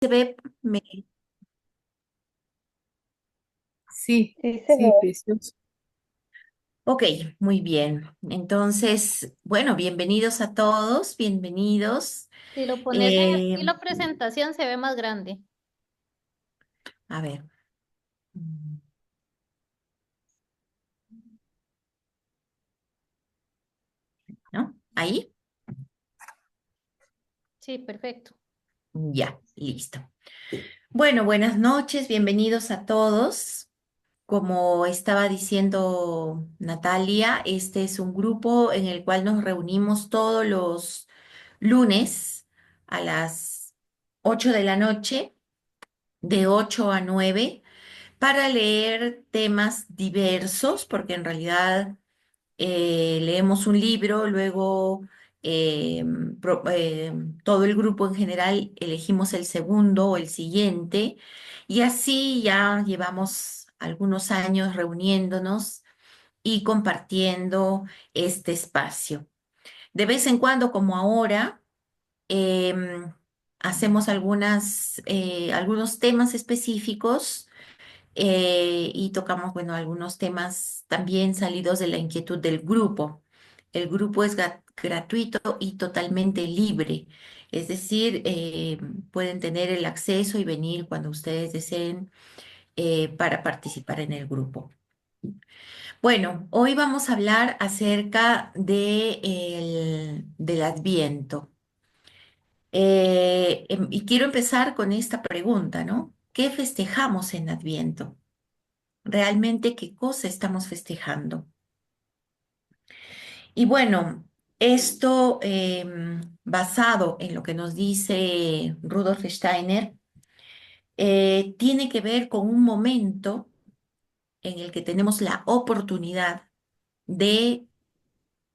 Se ve, Sí, Sí, se ve. sí, precioso. ok, muy bien. Entonces, bueno, bienvenidos a todos, bienvenidos. Si lo pones en Eh, estilo presentación, se ve más grande. a ver, ¿no? Ahí, Sí, perfecto. ya, listo. Bueno, buenas noches, bienvenidos a todos. Como estaba diciendo Natalia, este es un grupo en el cual nos reunimos todos los lunes a las 8 de la noche, de 8 a 9 para leer temas diversos, porque en realidad leemos un libro, luego eh, todo el grupo en general elegimos el segundo o el siguiente, y así ya llevamos algunos años reuniéndonos y compartiendo este espacio. De vez en cuando, como ahora, em, hacemos algunos temas específicos y tocamos, bueno, algunos temas también salidos de la inquietud del grupo. El grupo es gratuito y totalmente libre, es decir, pueden tener el acceso y venir cuando ustedes deseen para participar en el grupo. Bueno, hoy vamos a hablar acerca del Adviento. Y quiero empezar con esta pregunta, ¿no? ¿Qué festejamos en Adviento? Realmente qué cosa estamos festejando. Y bueno, esto basado en lo que nos dice Rudolf Steiner, tiene que ver con un momento en el que tenemos la oportunidad de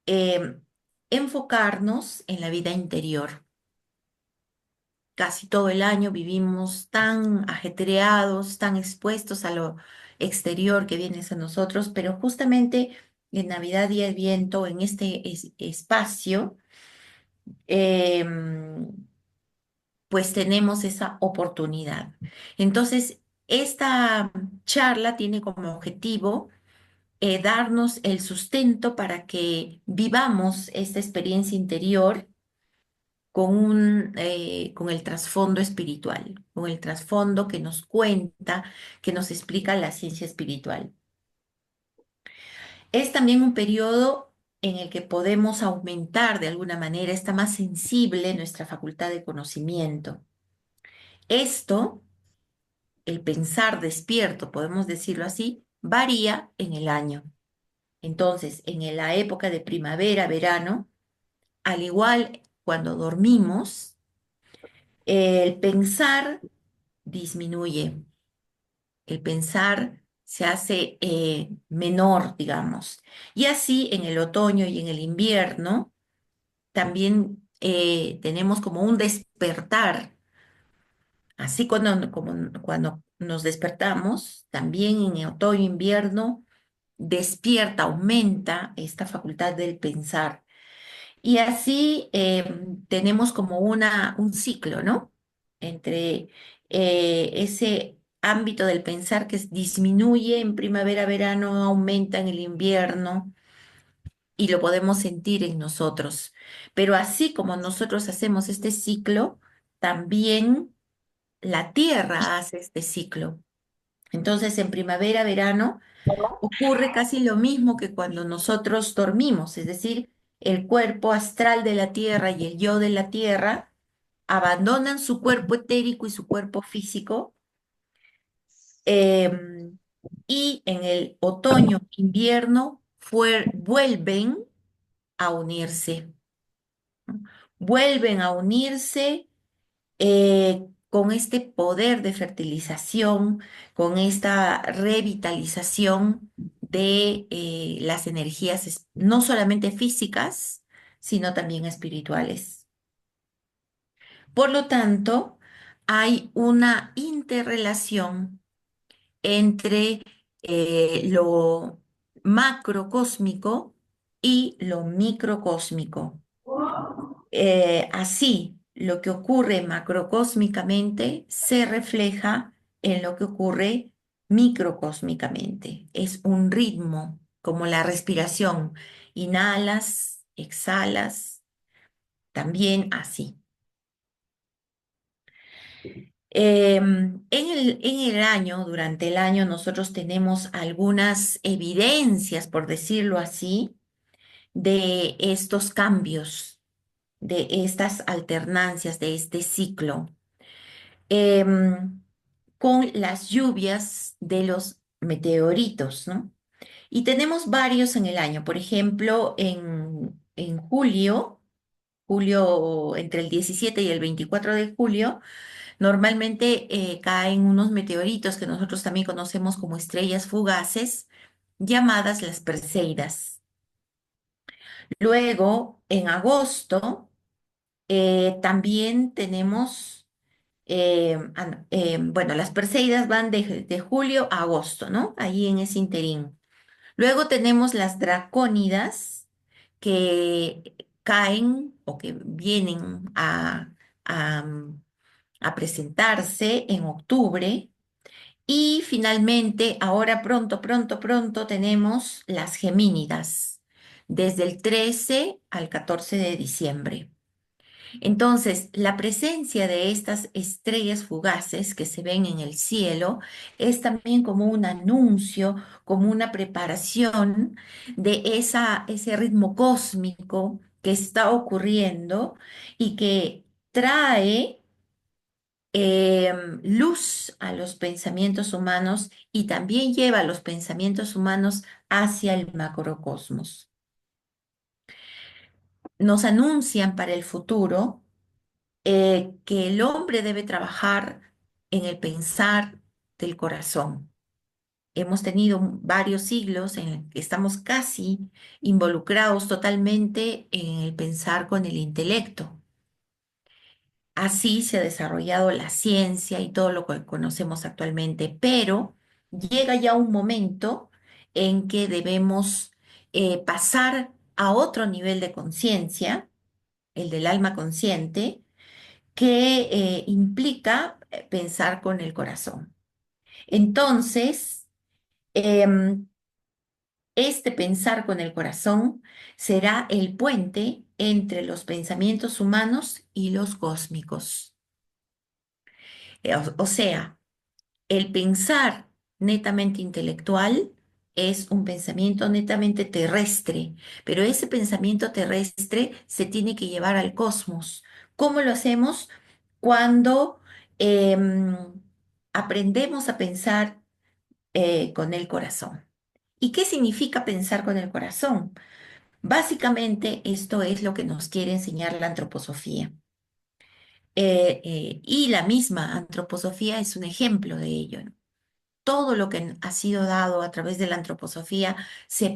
em, enfocarnos en la vida interior. Casi todo el año vivimos tan ajetreados, tan expuestos a lo exterior que viene a nosotros, pero justamente en Navidad y el Viento, en este espacio, em, pues tenemos esa oportunidad. Entonces, esta charla tiene como objetivo darnos el sustento para que vivamos esta experiencia interior con el trasfondo espiritual, con el trasfondo que nos cuenta, que nos explica la ciencia espiritual. Es también un periodo en el que podemos aumentar de alguna manera, está más sensible nuestra facultad de conocimiento. Esto, el pensar despierto, podemos decirlo así, varía en el año. Entonces, en la época de primavera, verano, al igual cuando dormimos, el pensar disminuye, el pensar se hace menor, digamos. Y así en el otoño y en el invierno también tenemos como un despertar. Así cuando nos despertamos, también en otoño e invierno, despierta, aumenta esta facultad del pensar. Y así tenemos como un ciclo, ¿no? Entre ese ámbito del pensar que disminuye en primavera, verano, aumenta en el invierno y lo podemos sentir en nosotros. Pero así como nosotros hacemos este ciclo, también la Tierra hace este ciclo. Entonces, en primavera, verano, ocurre casi lo mismo que cuando nosotros dormimos, es decir, el cuerpo astral de la Tierra y el yo de la Tierra abandonan su cuerpo etérico y su cuerpo físico, em, y en el otoño, invierno, vuelven a unirse, ¿no? Vuelven a unirse con este poder de fertilización, con esta revitalización de las energías, no solamente físicas, sino también espirituales. Por lo tanto, hay una interrelación entre lo macrocósmico y lo microcósmico. Así. lo que ocurre macrocósmicamente se refleja en lo que ocurre microcósmicamente. Es un ritmo, como la respiración. Inhalas, exhalas, también así. En el año, durante el año, nosotros tenemos algunas evidencias, por decirlo así, de estos cambios, de estas alternancias, de este ciclo, em, con las lluvias de los meteoritos, ¿no? Y tenemos varios en el año. Por ejemplo, en julio, entre el 17 y el 24 de julio, normalmente caen unos meteoritos que nosotros también conocemos como estrellas fugaces, llamadas las Perseidas. Luego, en agosto, también tenemos, bueno, las Perseidas van de julio a agosto, ¿no? Ahí en ese interín. Luego tenemos las Dracónidas que caen o que vienen a, a presentarse en octubre. Y finalmente, ahora pronto, pronto, pronto tenemos las Gemínidas, desde el 13 al 14 de diciembre. Entonces, la presencia de estas estrellas fugaces que se ven en el cielo es también como un anuncio, como una preparación de ese ritmo cósmico que está ocurriendo y que trae luz a los pensamientos humanos y también lleva a los pensamientos humanos hacia el macrocosmos. Nos anuncian para el futuro que el hombre debe trabajar en el pensar del corazón. Hemos tenido varios siglos en el que estamos casi involucrados totalmente en el pensar con el intelecto. Así se ha desarrollado la ciencia y todo lo que conocemos actualmente, pero llega ya un momento en que debemos pasar a otro nivel de conciencia, el del alma consciente, que implica pensar con el corazón. Entonces, em, este pensar con el corazón será el puente entre los pensamientos humanos y los cósmicos. O sea, el pensar netamente intelectual es un pensamiento netamente terrestre, pero ese pensamiento terrestre se tiene que llevar al cosmos. ¿Cómo lo hacemos? Cuando em, aprendemos a pensar con el corazón. ¿Y qué significa pensar con el corazón? Básicamente esto es lo que nos quiere enseñar la antroposofía. Y la misma antroposofía es un ejemplo de ello, ¿no? Todo lo que ha sido dado a través de la antroposofía se ha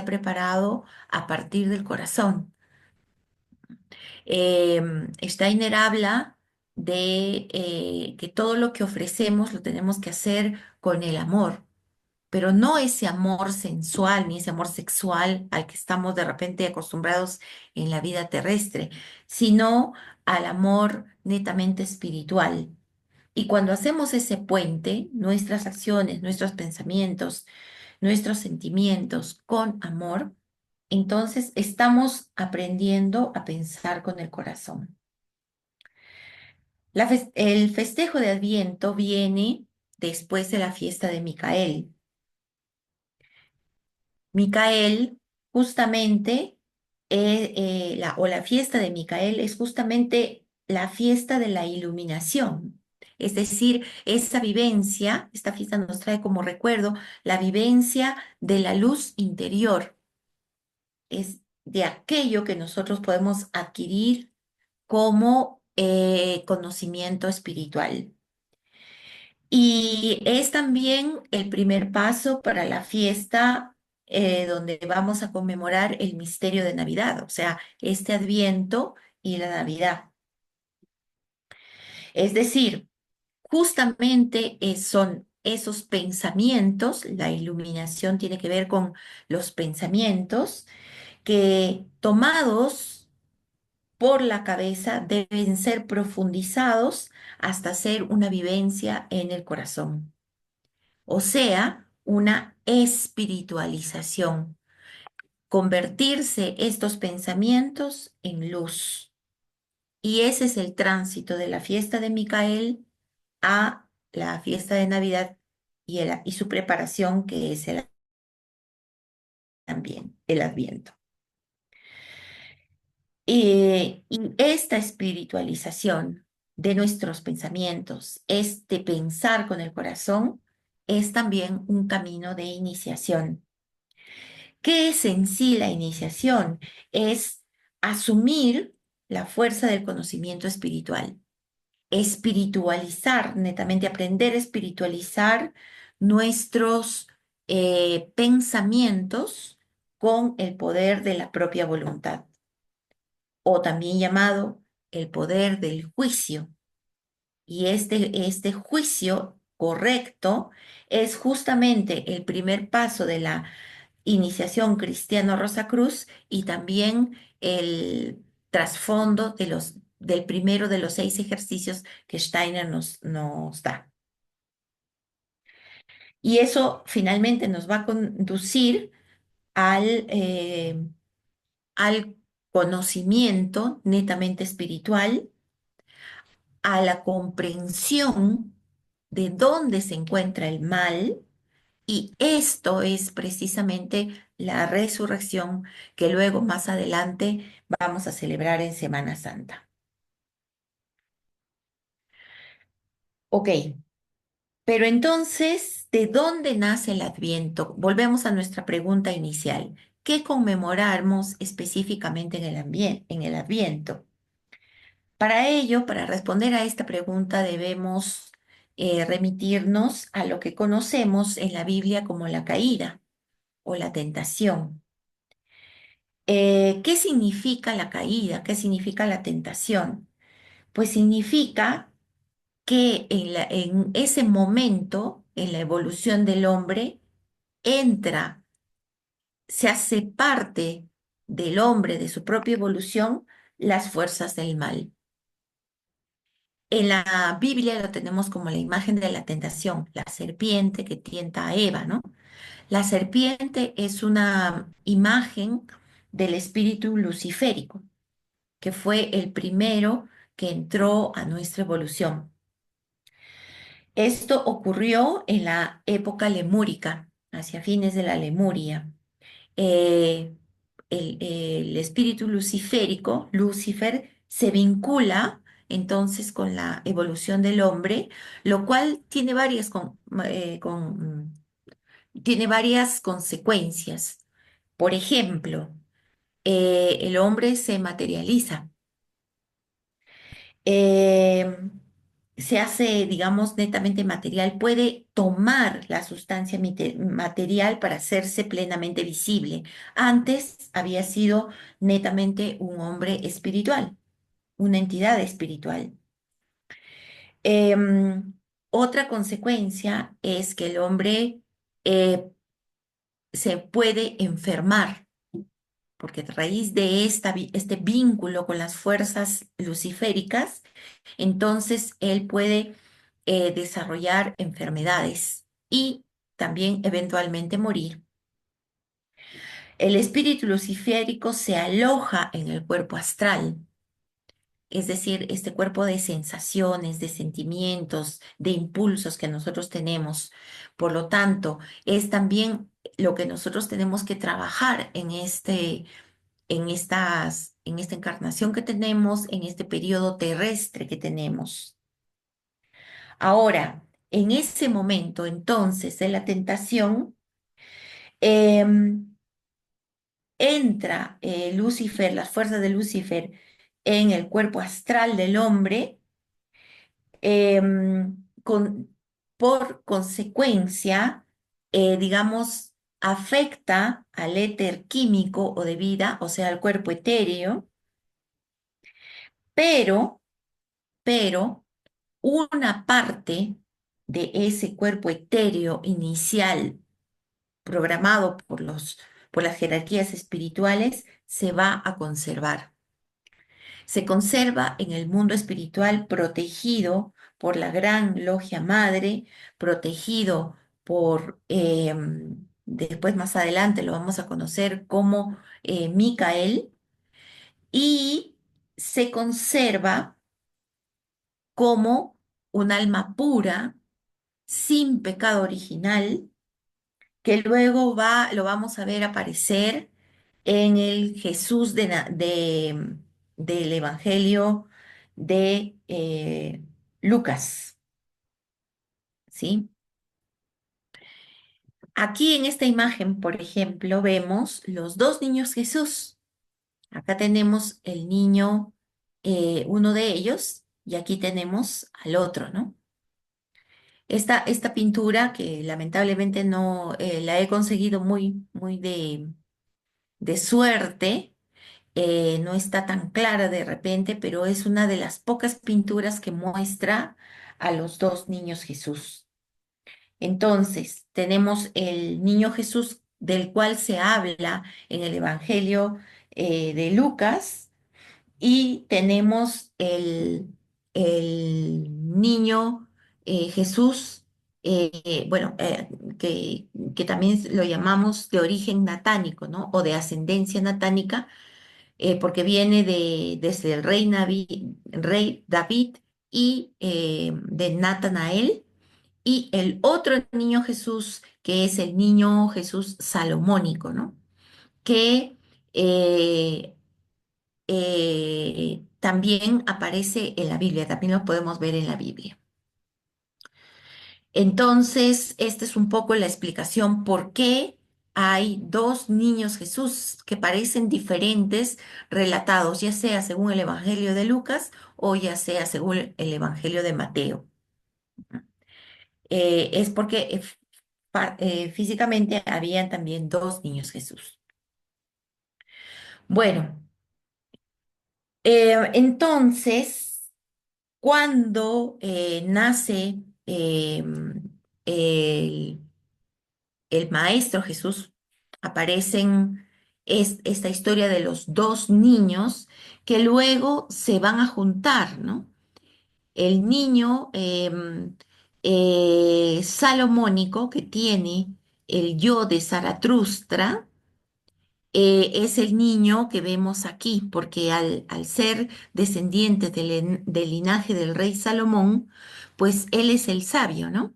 preparado a partir del corazón. Steiner habla de que todo lo que ofrecemos lo tenemos que hacer con el amor, pero no ese amor sensual ni ese amor sexual al que estamos de repente acostumbrados en la vida terrestre, sino al amor netamente espiritual. Y cuando hacemos ese puente, nuestras acciones, nuestros pensamientos, nuestros sentimientos con amor, entonces estamos aprendiendo a pensar con el corazón. El festejo de Adviento viene después de la fiesta de Micael. Micael, justamente, o la fiesta de Micael es justamente la fiesta de la iluminación. Es decir, esa vivencia, esta fiesta nos trae como recuerdo la vivencia de la luz interior, es de aquello que nosotros podemos adquirir como conocimiento espiritual. Y es también el primer paso para la fiesta donde vamos a conmemorar el misterio de Navidad, o sea, este Adviento y la Navidad. Es decir, justamente son esos pensamientos, la iluminación tiene que ver con los pensamientos que tomados por la cabeza deben ser profundizados hasta ser una vivencia en el corazón. O sea, una espiritualización, convertirse estos pensamientos en luz. Y ese es el tránsito de la fiesta de Micael a la fiesta de Navidad y su preparación, que es también el Adviento. Y esta espiritualización de nuestros pensamientos, este pensar con el corazón, es también un camino de iniciación. ¿Qué es en sí la iniciación? Es asumir la fuerza del conocimiento espiritual, espiritualizar, netamente aprender a espiritualizar nuestros pensamientos con el poder de la propia voluntad, o también llamado el poder del juicio. Y este juicio correcto es justamente el primer paso de la iniciación cristiano Rosacruz y también el trasfondo del primero de los 6 ejercicios que Steiner nos da. Y eso finalmente nos va a conducir al conocimiento netamente espiritual, a la comprensión de dónde se encuentra el mal, y esto es precisamente la resurrección que luego más adelante vamos a celebrar en Semana Santa. Ok, pero entonces, ¿de dónde nace el Adviento? Volvemos a nuestra pregunta inicial. ¿Qué conmemoramos específicamente en el Adviento? Para ello, para responder a esta pregunta, debemos remitirnos a lo que conocemos en la Biblia como la caída o la tentación. ¿Qué significa la caída? ¿Qué significa la tentación? Pues significa que en ese momento, en la evolución del hombre, entra, se hace parte del hombre, de su propia evolución, las fuerzas del mal. En la Biblia lo tenemos como la imagen de la tentación, la serpiente que tienta a Eva, ¿no? La serpiente es una imagen del espíritu luciférico, que fue el primero que entró a nuestra evolución. Esto ocurrió en la época lemúrica, hacia fines de la Lemuria. Eh, el espíritu luciférico, Lucifer, se vincula entonces con la evolución del hombre, lo cual tiene tiene varias consecuencias. Por ejemplo, el hombre se materializa, eh, se hace, digamos, netamente material, puede tomar la sustancia material para hacerse plenamente visible. Antes había sido netamente un hombre espiritual, una entidad espiritual. Em, Otra consecuencia es que el hombre eh, se puede enfermar, porque a raíz de este vínculo con las fuerzas luciféricas, entonces él puede desarrollar enfermedades y también eventualmente morir. El espíritu luciférico se aloja en el cuerpo astral, es decir, este cuerpo de sensaciones, de sentimientos, de impulsos que nosotros tenemos. Por lo tanto, es también lo que nosotros tenemos que trabajar en esta encarnación que tenemos, en este periodo terrestre que tenemos. Ahora, en ese momento, entonces, de la tentación, em, entra Lucifer, las fuerzas de Lucifer, en el cuerpo astral del hombre, por consecuencia, digamos, afecta al éter químico o de vida, o sea, al cuerpo etéreo, pero, pero, una parte de ese cuerpo etéreo inicial programado por las jerarquías espirituales se va a conservar. Se conserva en el mundo espiritual protegido por la gran logia madre, protegido por, después más adelante lo vamos a conocer como Micael, y se conserva como un alma pura, sin pecado original, que luego lo vamos a ver aparecer en el Jesús del Evangelio de Lucas, ¿sí? Aquí en esta imagen, por ejemplo, vemos los dos niños Jesús. Acá tenemos el niño, uno de ellos, y aquí tenemos al otro, ¿no? Esta pintura, que lamentablemente no la he conseguido muy de suerte, no está tan clara de repente, pero es una de las pocas pinturas que muestra a los dos niños Jesús. Entonces, tenemos el niño Jesús del cual se habla en el Evangelio de Lucas, y tenemos el niño Jesús, bueno, que también lo llamamos de origen natánico, ¿no? O de ascendencia natánica, porque viene desde el rey David y de Natanael, y el otro niño Jesús, que es el niño Jesús salomónico, ¿no? Que eh, también aparece en la Biblia, también lo podemos ver en la Biblia. Entonces, esta es un poco la explicación por qué hay dos niños Jesús que parecen diferentes relatados, ya sea según el Evangelio de Lucas o ya sea según el Evangelio de Mateo. Es porque físicamente habían también dos niños Jesús. Bueno, entonces, cuando nace el, el Maestro Jesús, aparecen esta historia de los dos niños que luego se van a juntar, ¿no? El niño salomónico, que tiene el yo de Zaratustra, es el niño que vemos aquí, porque al ser descendiente del linaje del rey Salomón, pues él es el sabio, ¿no?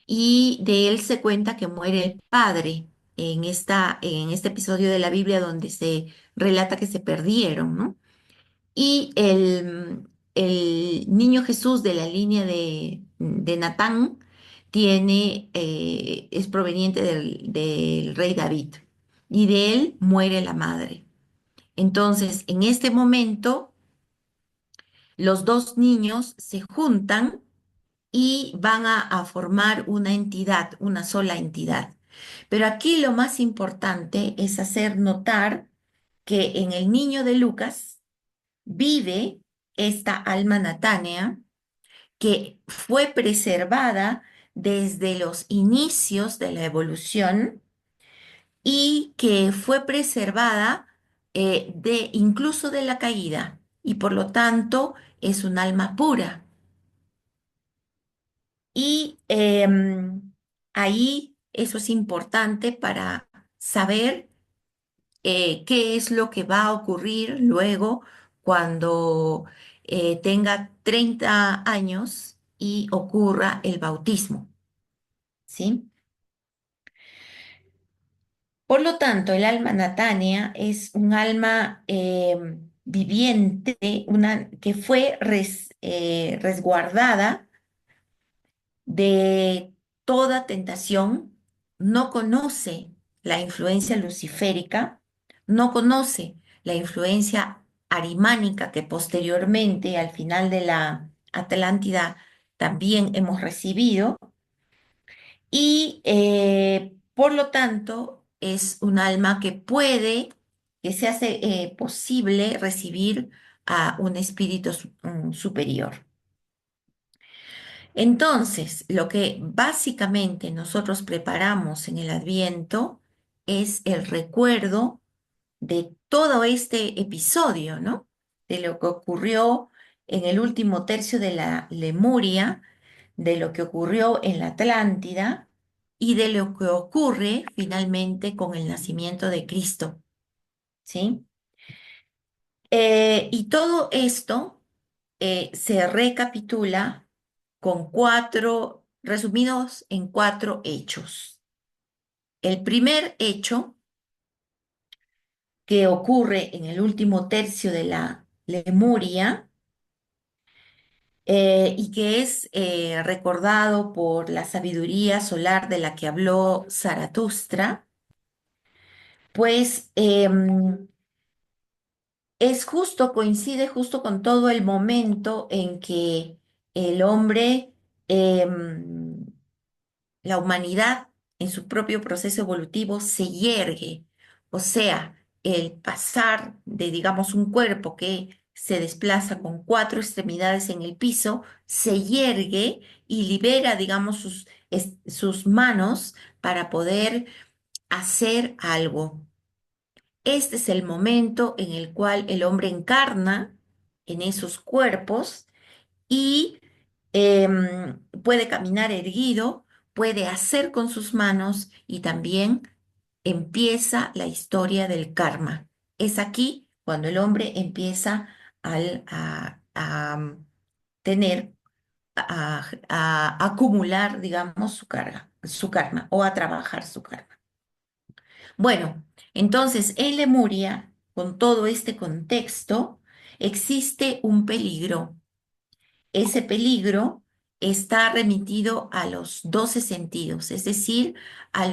Y de él se cuenta que muere el padre en este episodio de la Biblia donde se relata que se perdieron, ¿no? Y el niño Jesús de la línea de Natán es proveniente del rey David, y de él muere la madre. Entonces, en este momento, los dos niños se juntan y van a formar una entidad, una sola entidad. Pero aquí lo más importante es hacer notar que en el niño de Lucas vive esta alma natánea que fue preservada desde los inicios de la evolución, y que fue preservada incluso de la caída, y por lo tanto es un alma pura. Y ahí eso es importante para saber qué es lo que va a ocurrir luego cuando tenga 30 años y ocurra el bautismo, ¿sí? Por lo tanto, el alma natánea es un alma viviente, una que fue resguardada de toda tentación, no conoce la influencia luciférica, no conoce la influencia arimánica que posteriormente, al final de la Atlántida, también hemos recibido, y por lo tanto es un alma que se hace posible recibir a un espíritu superior. Entonces, lo que básicamente nosotros preparamos en el Adviento es el recuerdo de todo este episodio, ¿no? de lo que ocurrió en el último tercio de la Lemuria, de lo que ocurrió en la Atlántida y de lo que ocurre finalmente con el nacimiento de Cristo, ¿sí? Y todo esto se recapitula con resumidos en cuatro hechos. El primer hecho que ocurre en el último tercio de la Lemuria y que es recordado por la sabiduría solar de la que habló Zaratustra, pues es justo, coincide justo con todo el momento en que el hombre, la humanidad, en su propio proceso evolutivo, se yergue. O sea, el pasar de, digamos, un cuerpo que se desplaza con cuatro extremidades en el piso, se yergue y libera, digamos, sus manos para poder hacer algo. Este es el momento en el cual el hombre encarna en esos cuerpos y puede caminar erguido, puede hacer con sus manos y también empieza la historia del karma. Es aquí cuando el hombre empieza a tener, a acumular, digamos, su carga, su karma o a trabajar su karma. Bueno, entonces en Lemuria, con todo este contexto, existe un peligro. Ese peligro está remitido a los 12 sentidos, es decir, a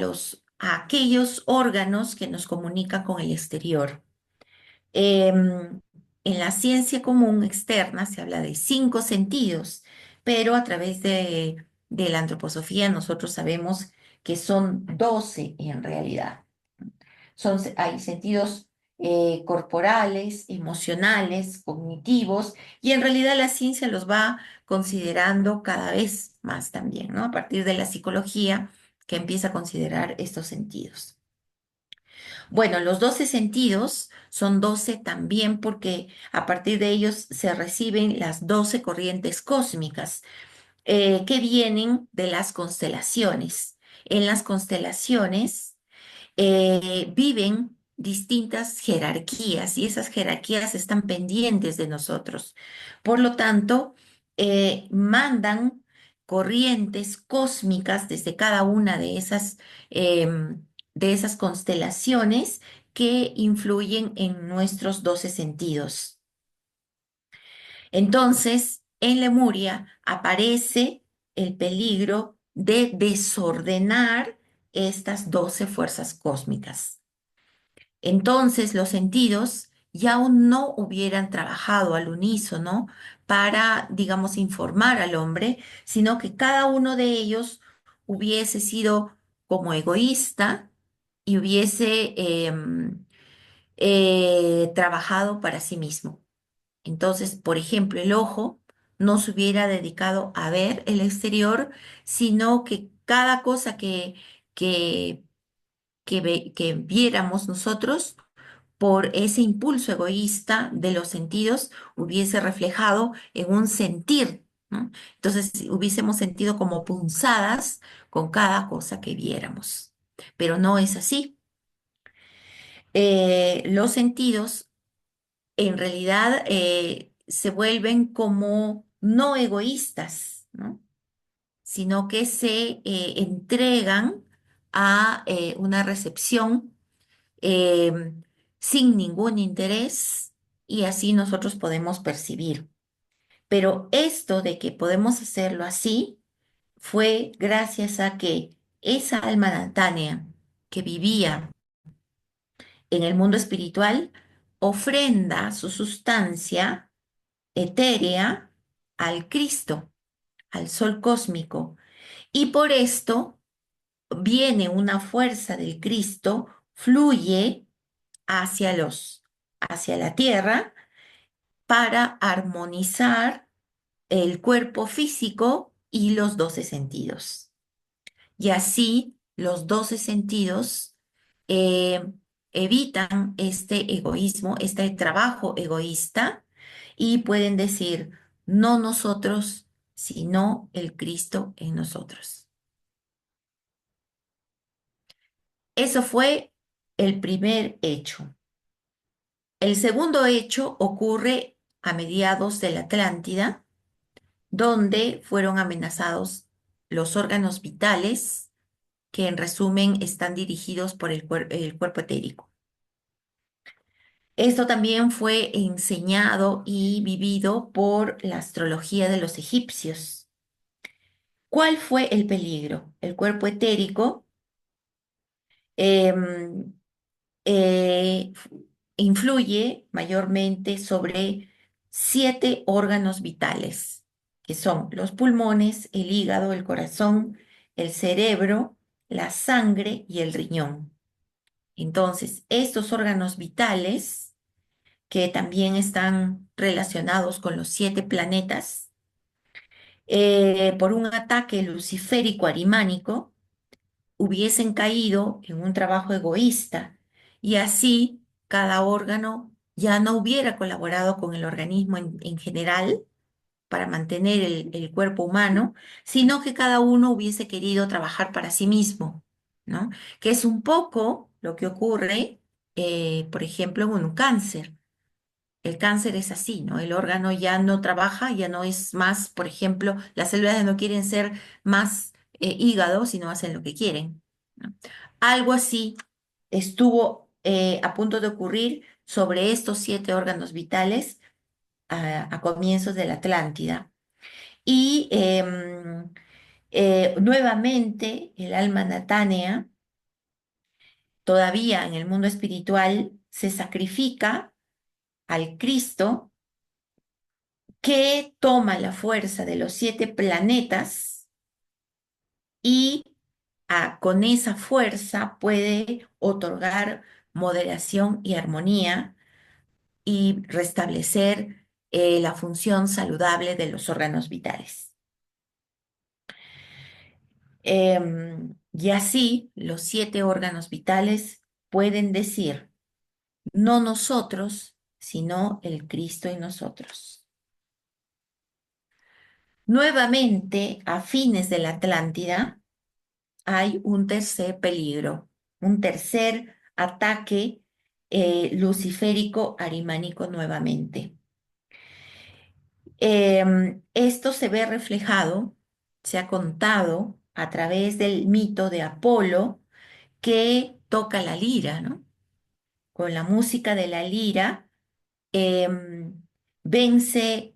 aquellos órganos que nos comunican con el exterior. En la ciencia común externa se habla de 5 sentidos, pero a través de la antroposofía nosotros sabemos que son 12 en realidad. Hay sentidos corporales, emocionales, cognitivos, y en realidad la ciencia los va considerando cada vez más también, ¿no? A partir de la psicología que empieza a considerar estos sentidos. Bueno, los 12 sentidos son 12 también porque a partir de ellos se reciben las 12 corrientes cósmicas que vienen de las constelaciones. En las constelaciones viven distintas jerarquías y esas jerarquías están pendientes de nosotros. Por lo tanto, mandan corrientes cósmicas desde cada una de esas constelaciones que influyen en nuestros 12 sentidos. Entonces, en Lemuria aparece el peligro de desordenar estas 12 fuerzas cósmicas. Entonces los sentidos ya aún no hubieran trabajado al unísono para, digamos, informar al hombre, sino que cada uno de ellos hubiese sido como egoísta y hubiese trabajado para sí mismo. Entonces, por ejemplo, el ojo no se hubiera dedicado a ver el exterior, sino que cada cosa que viéramos nosotros, por ese impulso egoísta de los sentidos, hubiese reflejado en un sentir, ¿no? Entonces, si hubiésemos sentido como punzadas con cada cosa que viéramos. Pero no es así. Los sentidos en realidad se vuelven como no egoístas, ¿no? Sino que se entregan a una recepción eh, sin ningún interés y así nosotros podemos percibir. Pero esto de que podemos hacerlo así fue gracias a que esa alma natánea que vivía en el mundo espiritual ofrenda su sustancia etérea al Cristo, al Sol cósmico. Y por esto viene una fuerza del Cristo, fluye hacia la tierra para armonizar el cuerpo físico y los 12 sentidos. Y así los 12 sentidos eh, evitan este egoísmo, este trabajo egoísta y pueden decir, no nosotros, sino el Cristo en nosotros. Eso fue el primer hecho. El segundo hecho ocurre a mediados de la Atlántida, donde fueron amenazados los órganos vitales, que en resumen están dirigidos por el cuerpo etérico. Esto también fue enseñado y vivido por la astrología de los egipcios. ¿Cuál fue el peligro? El cuerpo etérico em, eh, influye mayormente sobre 7 órganos vitales, que son los pulmones, el hígado, el corazón, el cerebro, la sangre y el riñón. Entonces, estos órganos vitales, que también están relacionados con los 7 planetas, por un ataque luciférico arimánico, hubiesen caído en un trabajo egoísta y así cada órgano ya no hubiera colaborado con el organismo en general para mantener el cuerpo humano, sino que cada uno hubiese querido trabajar para sí mismo, ¿no? Que es un poco lo que ocurre, por ejemplo, en un cáncer. El cáncer es así, ¿no? El órgano ya no trabaja, ya no es más, por ejemplo, las células ya no quieren ser más hígado, sino hacen lo que quieren, ¿no? Algo así estuvo a punto de ocurrir sobre estos 7 órganos vitales a comienzos de la Atlántida. Y nuevamente el alma natánea, todavía en el mundo espiritual, se sacrifica al Cristo que toma la fuerza de los 7 planetas y con esa fuerza puede otorgar moderación y armonía y restablecer la función saludable de los órganos vitales. Y así los 7 órganos vitales pueden decir, no nosotros, sino el Cristo en nosotros. Nuevamente, a fines de la Atlántida, hay un tercer peligro, un tercer ataque luciférico arimánico nuevamente. Esto se ve reflejado, se ha contado a través del mito de Apolo que toca la lira, ¿no? Con la música de la lira, em, vence,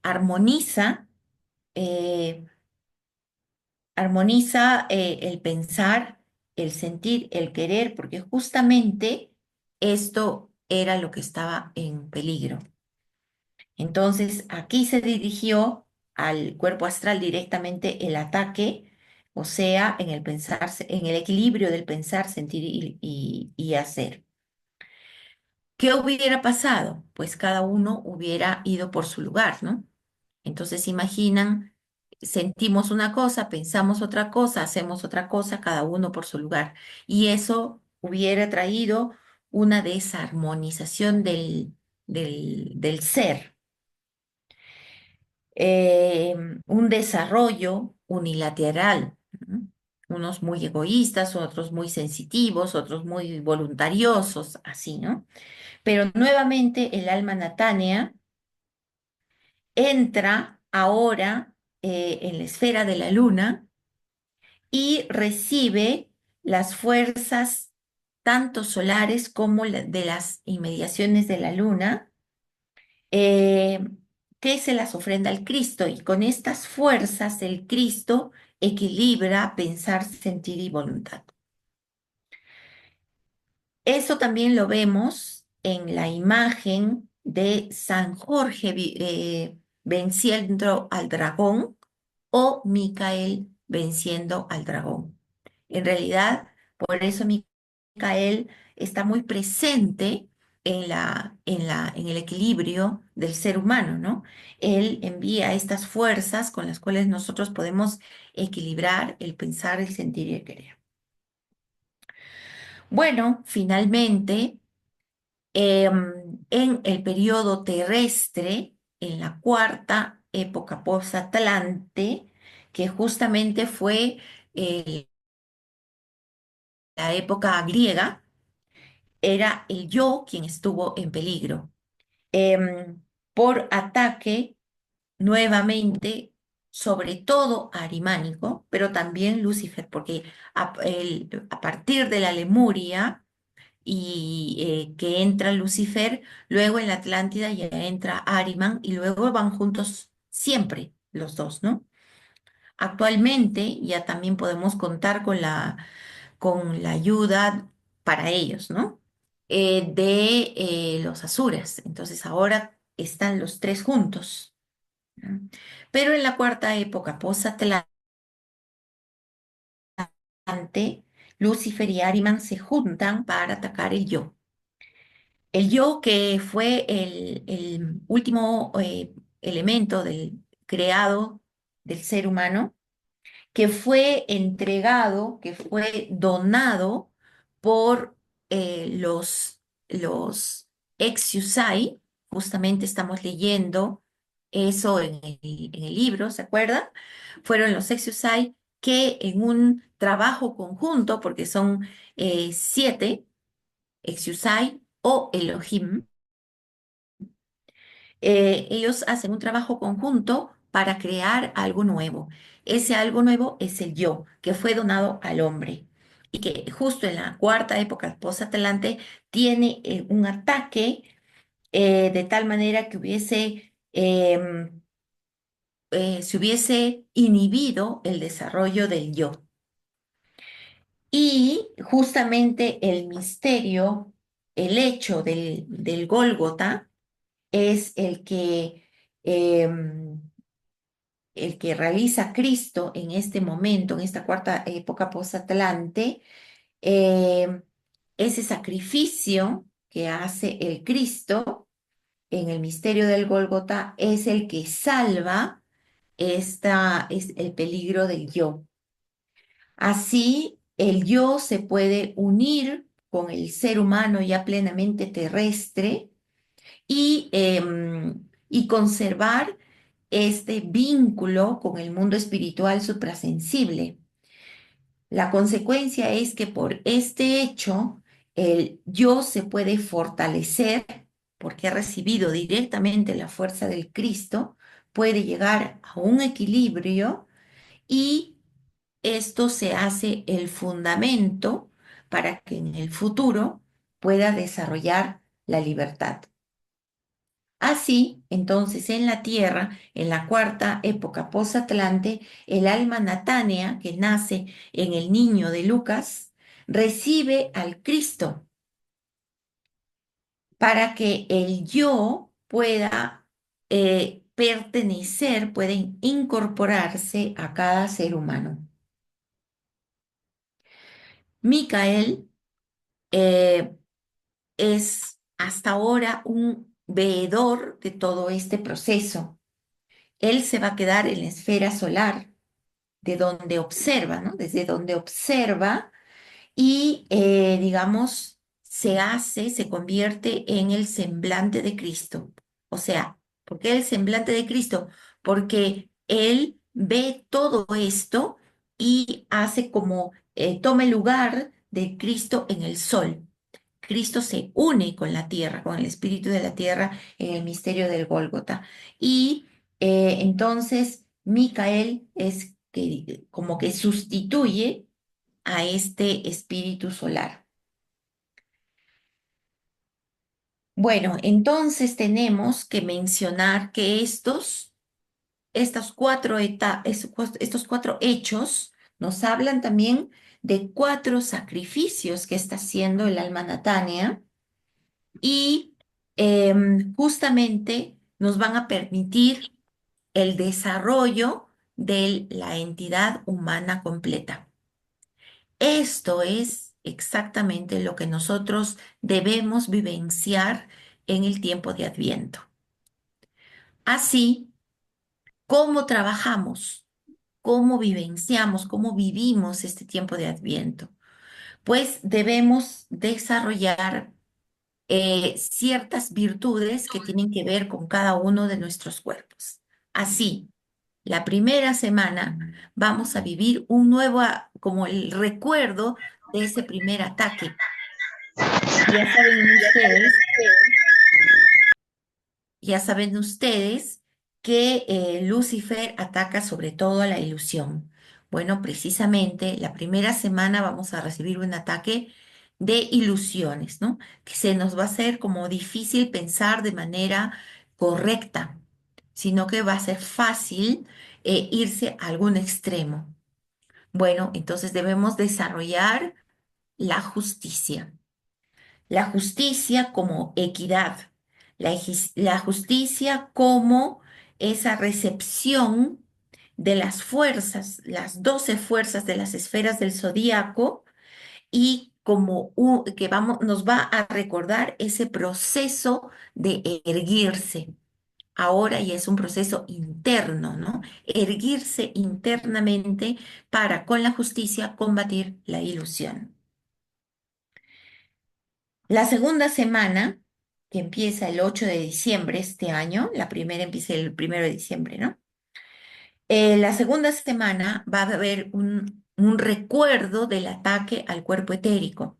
armoniza, eh, el pensar, el sentir, el querer, porque justamente esto era lo que estaba en peligro. Entonces, aquí se dirigió al cuerpo astral directamente el ataque, o sea, en el pensar, en el equilibrio del pensar, sentir y hacer. ¿Qué hubiera pasado? Pues cada uno hubiera ido por su lugar, ¿no? Entonces, imaginan, sentimos una cosa, pensamos otra cosa, hacemos otra cosa, cada uno por su lugar. Y eso hubiera traído una desarmonización del ser, eh, un desarrollo unilateral, ¿no? Unos muy egoístas, otros muy sensitivos, otros muy voluntariosos, así, ¿no? Pero nuevamente el alma natánea entra ahora en la esfera de la luna y recibe las fuerzas tanto solares como de las inmediaciones de la luna, eh, que se las ofrenda al Cristo. Y con estas fuerzas el Cristo equilibra pensar, sentir y voluntad. Eso también lo vemos en la imagen de San Jorge venciendo al dragón o Micael venciendo al dragón. En realidad, por eso Micael está muy presente en el equilibrio del ser humano, ¿no? Él envía estas fuerzas con las cuales nosotros podemos equilibrar el pensar, el sentir y el querer. Bueno, finalmente en el periodo terrestre, en la cuarta época posatlante, que justamente fue eh, la época griega, era el yo quien estuvo en peligro. Por ataque nuevamente, sobre todo arimánico, pero también Lucifer, porque a partir de la Lemuria y que entra Lucifer, luego en la Atlántida ya entra Ahriman y luego van juntos siempre los dos, ¿no? Actualmente ya también podemos contar con la ayuda para ellos, ¿no? De los asuras. Entonces ahora están los tres juntos, ¿no? Pero en la cuarta época posatlántica, Lucifer y Ahriman se juntan para atacar el yo. El yo que fue el último elemento creado del ser humano, que fue entregado, que fue donado por los ex-Yusai. Justamente estamos leyendo eso en el libro, ¿se acuerdan? Fueron los ex-Yusai que en un trabajo conjunto, porque son 7 ex-Yusai o Elohim, ellos hacen un trabajo conjunto para crear algo nuevo. Ese algo nuevo es el yo, que fue donado al hombre y que justo en la cuarta época post-Atlante tiene un ataque de tal manera que se hubiese inhibido el desarrollo del yo. Y justamente el misterio, el hecho del Gólgota es em, el que realiza Cristo en este momento, en esta cuarta época post-Atlante, eh, ese sacrificio que hace el Cristo en el misterio del Gólgota es el que salva es el peligro del yo. Así, el yo se puede unir con el ser humano ya plenamente terrestre y conservar este vínculo con el mundo espiritual suprasensible. La consecuencia es que por este hecho, el yo se puede fortalecer porque ha recibido directamente la fuerza del Cristo, puede llegar a un equilibrio y esto se hace el fundamento para que en el futuro pueda desarrollar la libertad. Así, entonces, en la Tierra, en la cuarta época posatlante, el alma natánea que nace en el niño de Lucas recibe al Cristo para que el yo pueda pertenecer, pueden incorporarse a cada ser humano. Micael eh, es hasta ahora un veedor de todo este proceso. Él se va a quedar en la esfera solar, de donde observa, ¿no? Desde donde observa y, digamos, se convierte en el semblante de Cristo. O sea, ¿por qué el semblante de Cristo? Porque Él ve todo esto y hace como, toma el lugar de Cristo en el sol. Cristo se une con la tierra, con el espíritu de la tierra en el misterio del Gólgota. Y entonces Micael es que, como que sustituye a este espíritu solar. Bueno, entonces tenemos que mencionar que estos cuatro hechos nos hablan también de cuatro sacrificios que está haciendo el alma Natánea y justamente nos van a permitir el desarrollo de la entidad humana completa. Esto es exactamente lo que nosotros debemos vivenciar en el tiempo de Adviento. Así, ¿cómo trabajamos? ¿Cómo vivenciamos? ¿Cómo vivimos este tiempo de Adviento? Pues debemos desarrollar ciertas virtudes que tienen que ver con cada uno de nuestros cuerpos. Así, la primera semana vamos a vivir un nuevo, como el recuerdo de ese primer ataque. Ya saben ustedes que Lucifer ataca sobre todo a la ilusión. Bueno, precisamente la primera semana vamos a recibir un ataque de ilusiones, ¿no? Que se nos va a hacer como difícil pensar de manera correcta, sino que va a ser fácil irse a algún extremo. Bueno, entonces debemos desarrollar la justicia. La justicia como equidad, la justicia como esa recepción de las fuerzas, las 12 fuerzas de las esferas del zodíaco y como que nos va a recordar ese proceso de erguirse. Ahora ya es un proceso interno, ¿no? Erguirse internamente para con la justicia combatir la ilusión. La segunda semana, que empieza el 8 de diciembre este año, la primera empieza el 1 de diciembre, ¿no? La segunda semana va a haber un recuerdo del ataque al cuerpo etérico,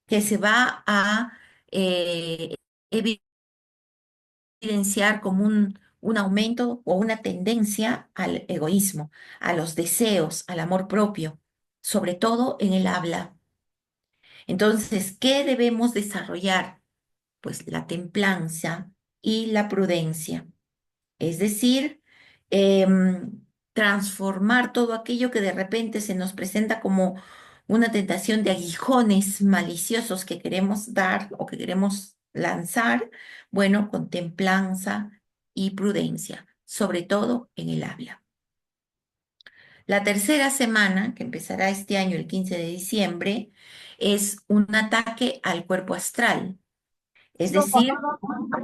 que se va a eh, evidenciar como un aumento o una tendencia al egoísmo, a los deseos, al amor propio, sobre todo en el habla. Entonces, ¿qué debemos desarrollar? Pues la templanza y la prudencia. Es decir, transformar todo aquello que de repente se nos presenta como una tentación de aguijones maliciosos que queremos dar o que queremos lanzar, bueno, con templanza y prudencia, sobre todo en el habla. La tercera semana, que empezará este año el 15 de diciembre, es un ataque al cuerpo astral. Es decir,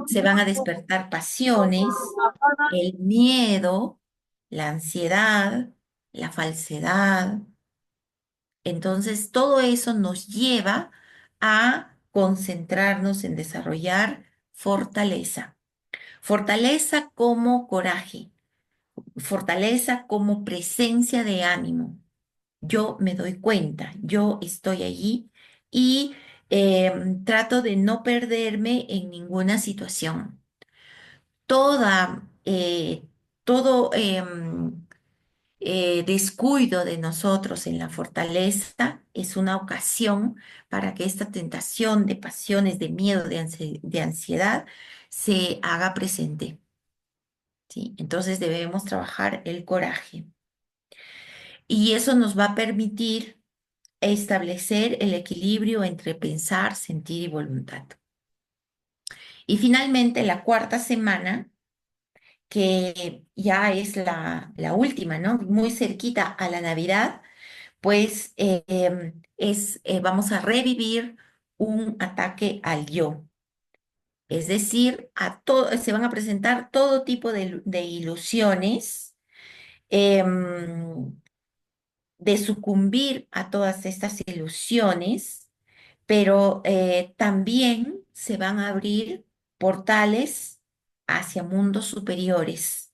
se van a despertar pasiones, el miedo, la ansiedad, la falsedad. Entonces, todo eso nos lleva a concentrarnos en desarrollar fortaleza. Fortaleza como coraje, fortaleza como presencia de ánimo. Yo me doy cuenta, yo estoy allí y trato de no perderme en ninguna situación. Toda, todo descuido de nosotros en la fortaleza es una ocasión para que esta tentación de pasiones, de miedo, de ansiedad se haga presente, ¿sí? Entonces debemos trabajar el coraje y eso nos va a permitir establecer el equilibrio entre pensar, sentir y voluntad. Y finalmente, la cuarta semana, que ya es la última, ¿no? Muy cerquita a la Navidad, pues vamos a revivir un ataque al yo. Es decir, se van a presentar todo tipo de ilusiones, em, de sucumbir a todas estas ilusiones, pero también se van a abrir portales hacia mundos superiores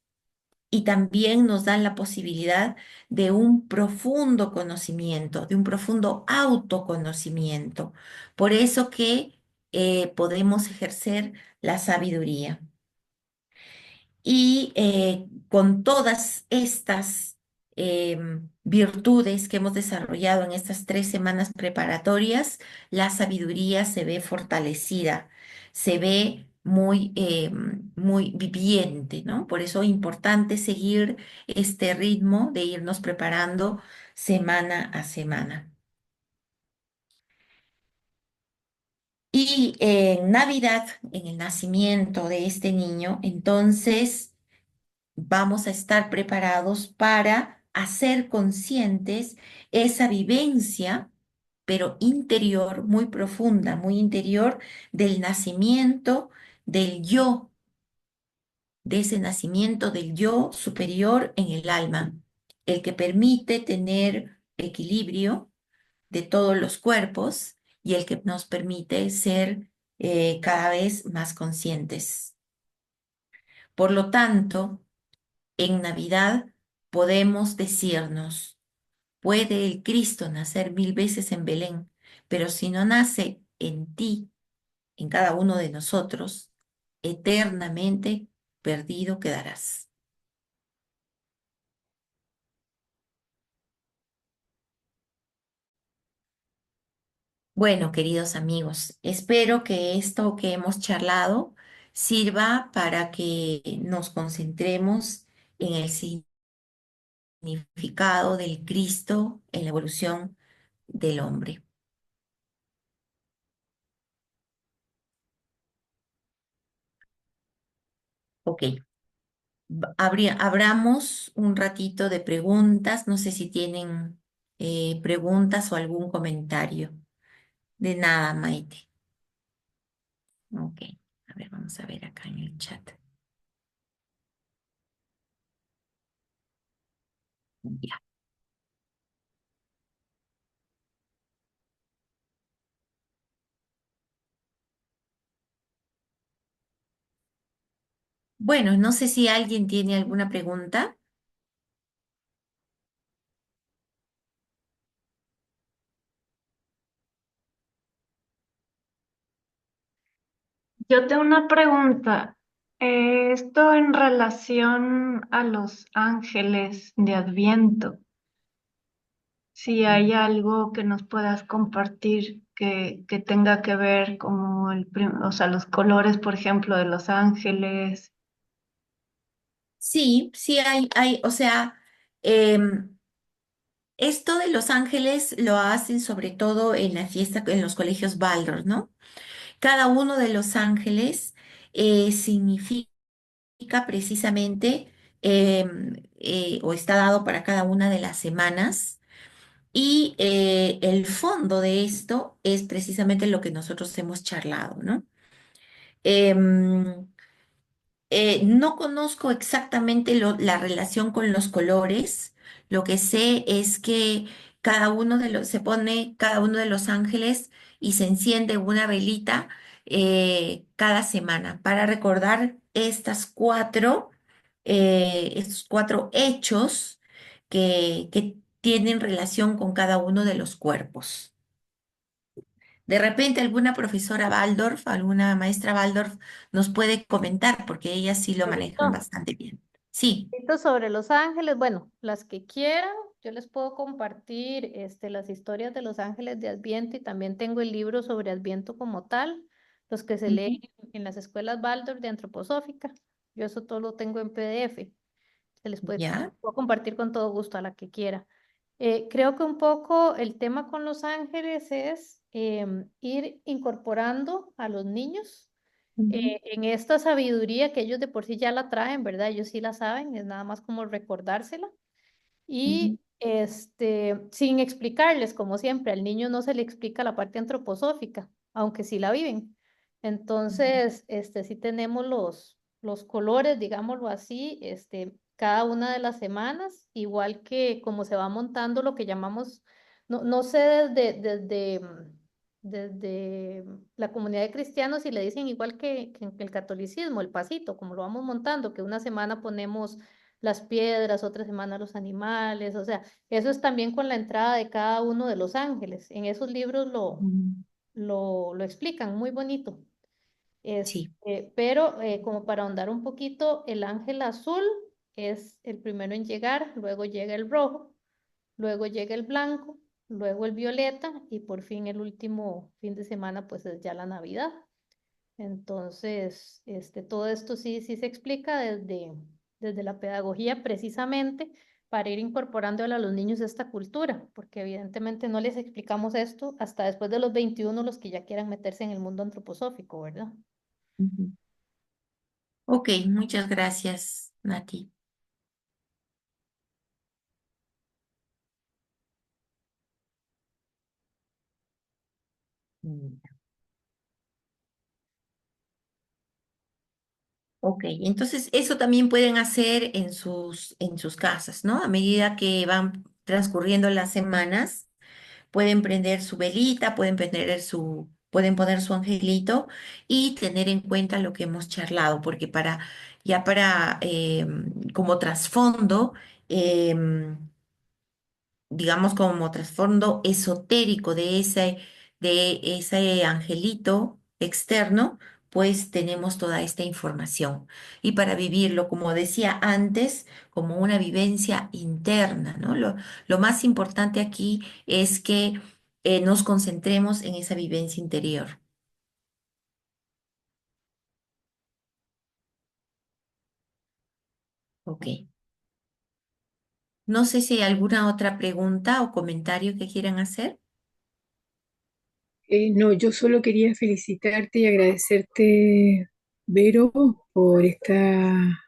y también nos dan la posibilidad de un profundo conocimiento, de un profundo autoconocimiento. Por eso que podemos ejercer la sabiduría. Y con todas estas virtudes que hemos desarrollado en estas 3 semanas preparatorias, la sabiduría se ve fortalecida, se ve muy viviente, ¿no? Por eso es importante seguir este ritmo de irnos preparando semana a semana. Y en Navidad, en el nacimiento de este niño, entonces vamos a estar preparados para hacer conscientes esa vivencia, pero interior, muy profunda, muy interior del nacimiento del yo, de ese nacimiento del yo superior en el alma, el que permite tener equilibrio de todos los cuerpos y el que nos permite ser cada vez más conscientes. Por lo tanto, en Navidad podemos decirnos, puede el Cristo nacer 1000 veces en Belén, pero si no nace en ti, en cada uno de nosotros, eternamente perdido quedarás. Bueno, queridos amigos, espero que esto que hemos charlado sirva para que nos concentremos en el significado del Cristo en la evolución del hombre. Ok, abramos un ratito de preguntas. No sé si tienen preguntas o algún comentario. De nada, Maite. Ok, a ver, vamos a ver acá en el chat. Ya. Bueno, no sé si alguien tiene alguna pregunta. Yo tengo una pregunta. Esto en relación a los ángeles de Adviento, si hay algo que nos puedas compartir que tenga que ver como o sea, los colores, por ejemplo, de los ángeles. Sí, sí o sea, esto de Los Ángeles lo hacen sobre todo en la fiesta, en los colegios Waldorf, ¿no? Cada uno de los ángeles significa precisamente o está dado para cada una de las semanas y el fondo de esto es precisamente lo que nosotros hemos charlado, ¿no? Em, no conozco exactamente la relación con los colores. Lo que sé es que se pone cada uno de los ángeles y se enciende una velita cada semana para recordar estos cuatro hechos que tienen relación con cada uno de los cuerpos. De repente alguna profesora Waldorf, alguna maestra Waldorf nos puede comentar porque ellas sí lo manejan Listo. bastante bien. Sí, Listo. Sobre Los Ángeles, bueno, las que quieran, yo les puedo compartir las historias de Los Ángeles de Adviento y también tengo el libro sobre Adviento como tal, los que se leen ujú, en las escuelas Waldorf de Antroposófica. Yo eso todo lo tengo en PDF. Se les ya. puedo compartir con todo gusto a la que quiera. Creo que un poco el tema con Los Ángeles es ir incorporando a los niños Ujú, en esta sabiduría que ellos de por sí ya la traen, ¿verdad? Ellos sí la saben, es nada más como recordársela. ujú, Y sin explicarles, como siempre, al niño no se le explica la parte antroposófica, aunque sí la viven. Entonces, sí tenemos los colores, digámoslo así, cada una de las semanas, igual que como se va montando lo que llamamos, no sé desde la comunidad de cristianos si le dicen igual que el catolicismo, el pasito, como lo vamos montando, que una semana ponemos las piedras, otra semana los animales, o sea, eso es también con la entrada de cada uno de los ángeles. En esos libros ujú. lo explican muy bonito. Sí. Pero como para ahondar un poquito, el ángel azul es el primero en llegar, luego llega el rojo, luego llega el blanco, luego el violeta y por fin el último fin de semana pues es ya la Navidad. Entonces, todo esto sí se explica desde la pedagogía precisamente para ir incorporando a los niños esta cultura, porque evidentemente no les explicamos esto hasta después de los 21 los que ya quieran meterse en el mundo antroposófico, ¿verdad? Ujú. Ok, muchas gracias, Nati. Mm. Ok, entonces eso también pueden hacer en sus casas, ¿no? A medida que van transcurriendo las semanas, pueden prender su velita, pueden prender pueden poner su angelito y tener en cuenta lo que hemos charlado, porque como trasfondo, digamos como trasfondo esotérico de ese angelito externo, pues tenemos toda esta información. Y para vivirlo, como decía antes, como una vivencia interna, ¿no? Lo más importante aquí es que nos concentremos en esa vivencia interior. Ok. No sé si hay alguna otra pregunta o comentario que quieran hacer. No, yo solo quería felicitarte y agradecerte, Vero, por esta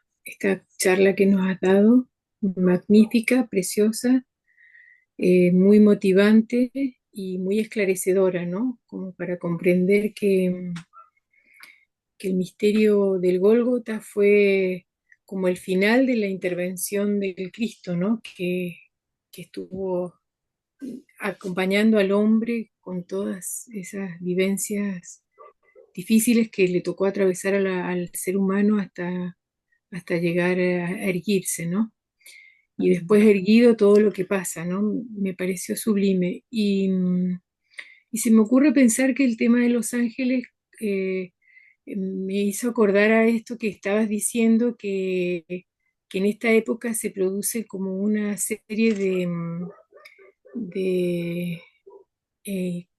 charla que nos has dado, magnífica, preciosa, muy motivante y muy esclarecedora, ¿no? Como para comprender que el misterio del Gólgota fue como el final de la intervención del Cristo, ¿no? Que estuvo acompañando al hombre con todas esas vivencias difíciles que le tocó atravesar al ser humano hasta llegar a erguirse, ¿no? Y Ujú, después erguido todo lo que pasa, ¿no? Me pareció sublime. Y se me ocurre pensar que el tema de los ángeles eh, me hizo acordar a esto que estabas diciendo, que en esta época se produce como una serie de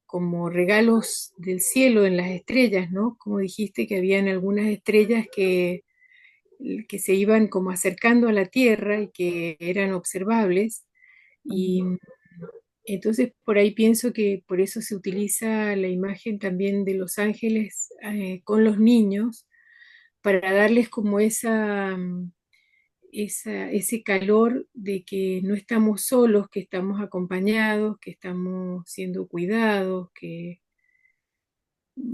como regalos del cielo en las estrellas, ¿no? Como dijiste que habían algunas estrellas que se iban como acercando a la Tierra y que eran observables. Y ujú, entonces por ahí pienso que por eso se utiliza la imagen también de los ángeles con los niños, para darles como ese calor de que no estamos solos, que estamos acompañados, que estamos siendo cuidados, que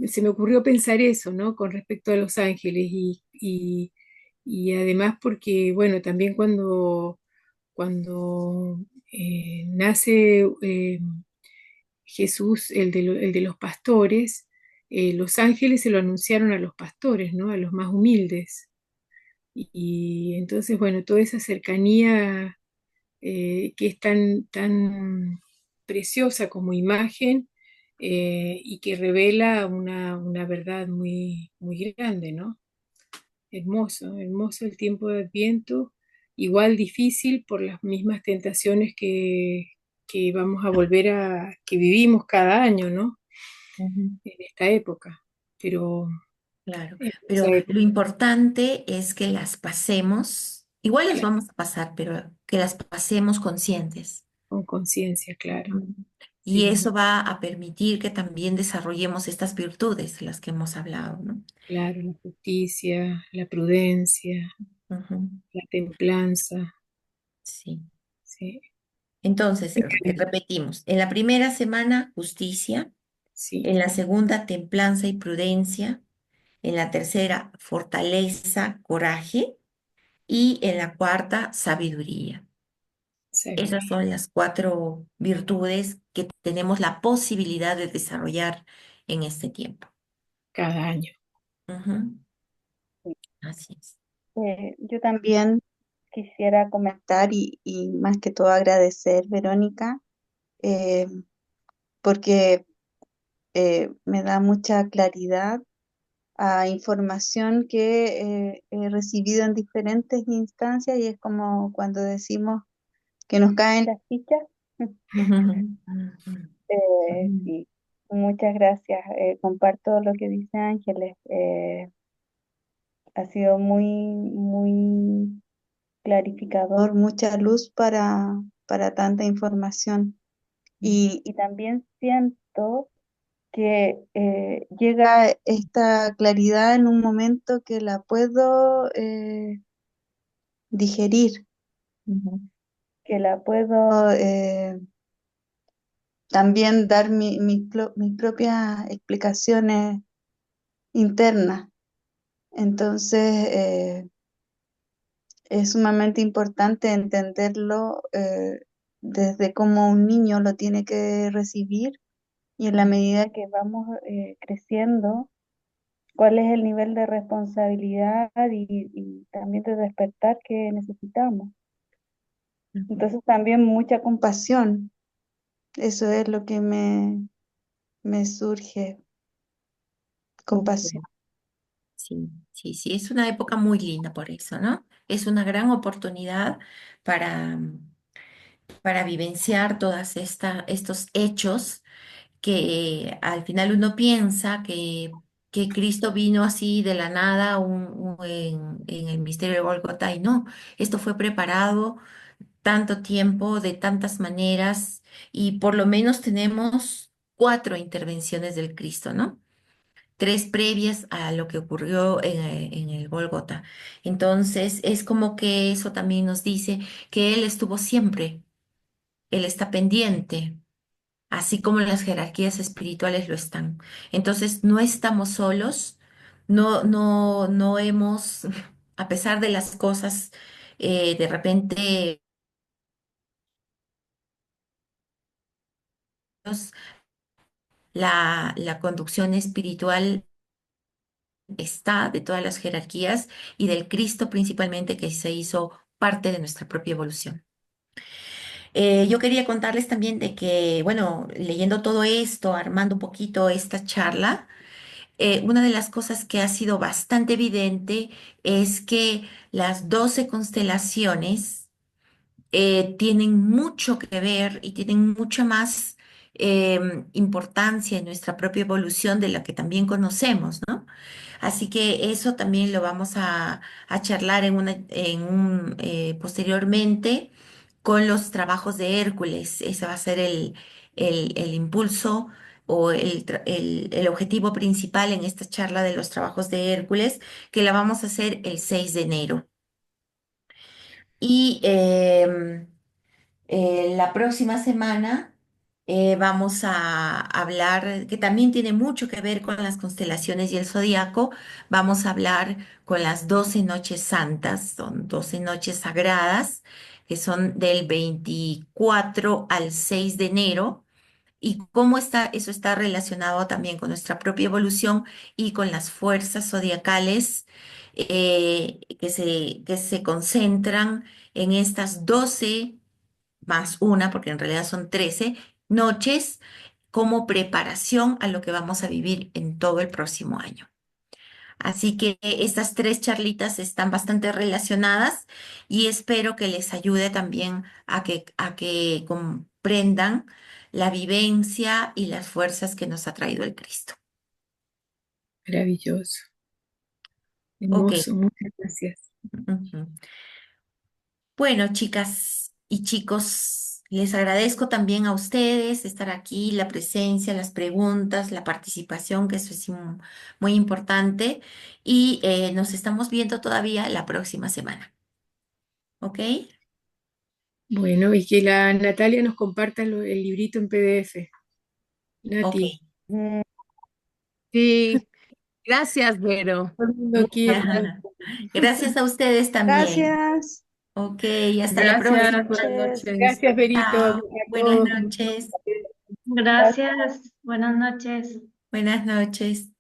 se me ocurrió pensar eso, ¿no? Con respecto a Los Ángeles y además porque, bueno, también cuando nace Jesús, el de los pastores, los ángeles se lo anunciaron a los pastores, ¿no? A los más humildes. Y entonces, bueno, toda esa cercanía que es tan preciosa como imagen y que revela una verdad muy grande, ¿no? Hermoso, hermoso el tiempo de Adviento, igual difícil por las mismas tentaciones que vamos a que vivimos cada año, ¿no? ujú. En esta época, pero Claro, hermosa pero lo época, importante es que las pasemos, igual las claro, vamos a pasar, pero que las pasemos conscientes. con conciencia, claro, Ujú. Y sí, eso va a permitir que también desarrollemos estas virtudes de las que hemos hablado, ¿no? claro, la justicia, la prudencia, Ujú. la templanza, Sí. sí, Entonces, repetimos, en la primera semana, justicia, sí, en la segunda, templanza y prudencia, en la tercera, fortaleza, coraje, y en la cuarta, sabiduría. Esas sabiduría, son las cuatro virtudes que tenemos la posibilidad de desarrollar en este tiempo. cada año. Ujú, así es. Yo también quisiera comentar y más que todo agradecer, Verónica, eh, porque me da mucha claridad a información que he recibido en diferentes instancias y es como cuando decimos que nos caen las fichas. Ujú, Sí, muchas gracias. Comparto lo que dice Ángeles. Ha sido muy clarificador, mucha luz para tanta información. Y también siento que llega esta claridad en un momento que la puedo digerir, ujú, que la puedo también dar mis propias explicaciones internas. Entonces, es sumamente importante entenderlo desde cómo un niño lo tiene que recibir y en la medida que vamos creciendo, cuál es el nivel de responsabilidad y también de despertar que necesitamos. Ujú. Entonces también mucha compasión, eso es lo que me surge, compasión. Sí, sí, sí, es una época muy linda por eso, ¿no? Es una gran oportunidad para, para vivenciar todas estos hechos que al final uno piensa que Cristo vino así de la nada en el misterio de Golgota y no, esto fue preparado tanto tiempo, de tantas maneras y por lo menos tenemos cuatro intervenciones del Cristo, ¿no? Tres previas a lo que ocurrió en el Gólgota. Entonces, es como que eso también nos dice que Él estuvo siempre, Él está pendiente, así como las jerarquías espirituales lo están. Entonces, no estamos solos, no hemos, a pesar de las cosas, de repente, la conducción espiritual está de todas las jerarquías y del Cristo principalmente que se hizo parte de nuestra propia evolución. Yo quería contarles también de que, bueno, leyendo todo esto, armando un poquito esta charla, una de las cosas que ha sido bastante evidente es que las 12 constelaciones tienen mucho que ver y tienen mucha más importancia en nuestra propia evolución de la que también conocemos, ¿no? Así que eso también lo vamos a charlar posteriormente con los trabajos de Hércules. Ese va a ser el impulso o el objetivo principal en esta charla de los trabajos de Hércules, que la vamos a hacer el 6 de enero. Y la próxima semana vamos a hablar, que también tiene mucho que ver con las constelaciones y el zodiaco. Vamos a hablar con las 12 noches santas, son 12 noches sagradas, que son del 24 al 6 de enero. Y cómo eso está relacionado también con nuestra propia evolución y con las fuerzas zodiacales que se concentran en estas 12 más una, porque en realidad son 13 noches como preparación a lo que vamos a vivir en todo el próximo año. Así que estas tres charlitas están bastante relacionadas y espero que les ayude también a que comprendan la vivencia y las fuerzas que nos ha traído el Cristo. Maravilloso, Ok. hermoso, muchas gracias. Ujú. Bueno, chicas y chicos, les agradezco también a ustedes estar aquí, la presencia, las preguntas, la participación, que eso es muy importante. Y nos estamos viendo todavía la próxima semana. ¿Ok? Bueno, y que la Natalia nos comparta el librito en PDF. Ok. Nati, Sí, gracias, Vero. todo el mundo Muchas aquí está. Gracias a ustedes también. Gracias, Ok, hasta la gracias, próxima. buenas noches. noches. Gracias, Berito, a Chao. Buenas todos. noches. Gracias, buenas noches. Buenas noches.